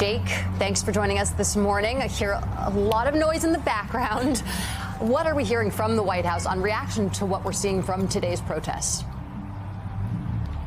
Jake, thanks for joining us this morning. I hear a lot of noise in the background. What are we hearing from the White House on reaction to what we're seeing from today's protests?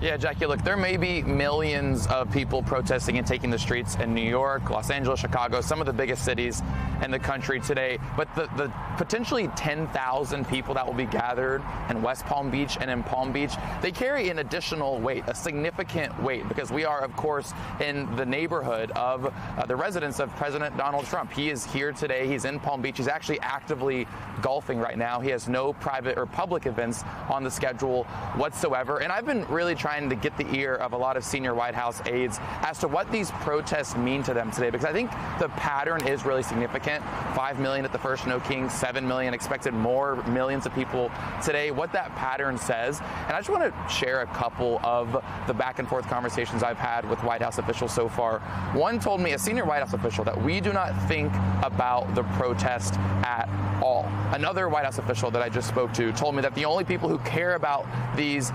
Yeah, Jackie, look, there may be millions of people protesting and taking the streets in New York, Los Angeles, Chicago, some of the biggest cities in the country today. But the potentially 10,000 people that will be gathered in West Palm Beach and in Palm Beach, they carry an additional weight, a significant weight, because we are, of course, in the neighborhood of the residence of President Donald Trump. He is here today. He's in Palm Beach. He's actually actively golfing right now. He has no private or public events on the schedule whatsoever. And I've been really trying to get the ear of a lot of senior White House aides as to what these protests mean to them today, because I think the pattern is really significant. 5 million at the first No Kings, 7 million, expected more millions of people today, what that pattern says. And I just want to share a couple of the back and forth conversations I've had with White House officials so far. One told me, a senior White House official, that we do not think about the protest at all. Another White House official that I just spoke to told me that the only people who care about these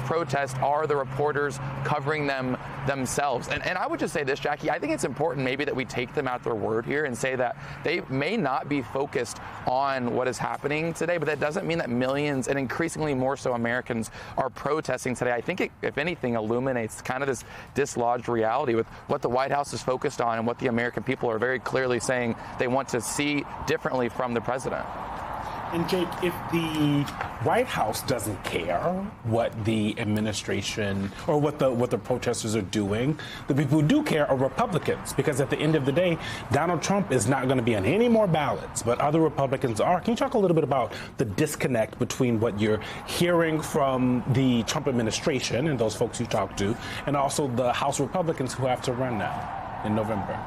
protests are the reporters covering them themselves. And I would just say this, Jackie, I think it's important maybe that we take them at their word here and say that they may not be focused on what is happening today, but that doesn't mean that millions and increasingly more so Americans are protesting today. I think it, if anything, illuminates kind of this dislodged reality with what the White House is focused on and what the American people are very clearly saying they want to see differently from the president. And Jake, if the White House doesn't care what the administration or what the protesters are doing, the people who do care are Republicans, because at the end of the day, Donald Trump is not going to be on any more ballots, but other Republicans are. Can you talk a little bit about the disconnect between what you're hearing from the Trump administration and those folks you talk to, and also the House Republicans who have to run now in November?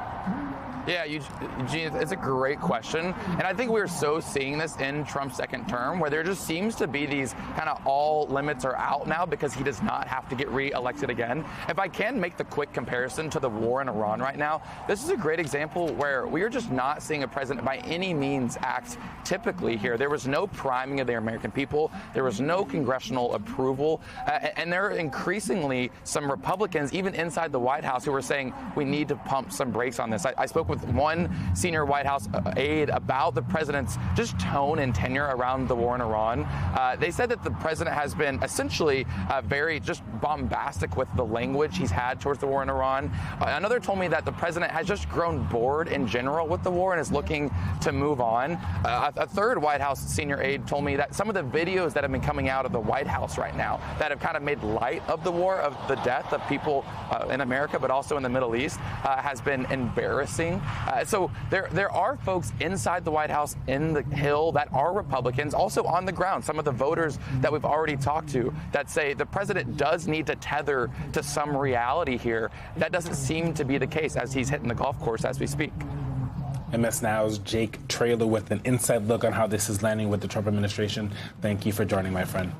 Yeah, Eugene, it's a great question. And I think we're so seeing this in Trump's second term, where there just seems to be these kind of all limits are out now because he does not have to get re-elected again. If I can make the quick comparison to the war in Iran right now, this is a great example where we are just not seeing a president by any means act typically here. There was no priming of the American people. There was no congressional approval. And there are increasingly some Republicans, even inside the White House, who are saying we need to pump some brakes on this. I spoke with one senior White House aide about the president's just tone and tenure around the war in Iran. They said that the president has been essentially very just bombastic with the language he's had towards the war in Iran. Another told me that the president has just grown bored in general with the war and is looking to move on. A third White House senior aide told me that some of the videos that have been coming out of the White House right now that have kind of made light of the war, of the death of people in America, but also in the Middle East, has been embarrassing. So there are folks inside the White House in the Hill that are Republicans, also on the ground. Some of the voters that we've already talked to that say the president does need to tether to some reality here. That doesn't seem to be the case as he's hitting the golf course as we speak. MS Now's Jake Traylor with an inside look on how this is landing with the Trump administration. Thank you for joining, my friend.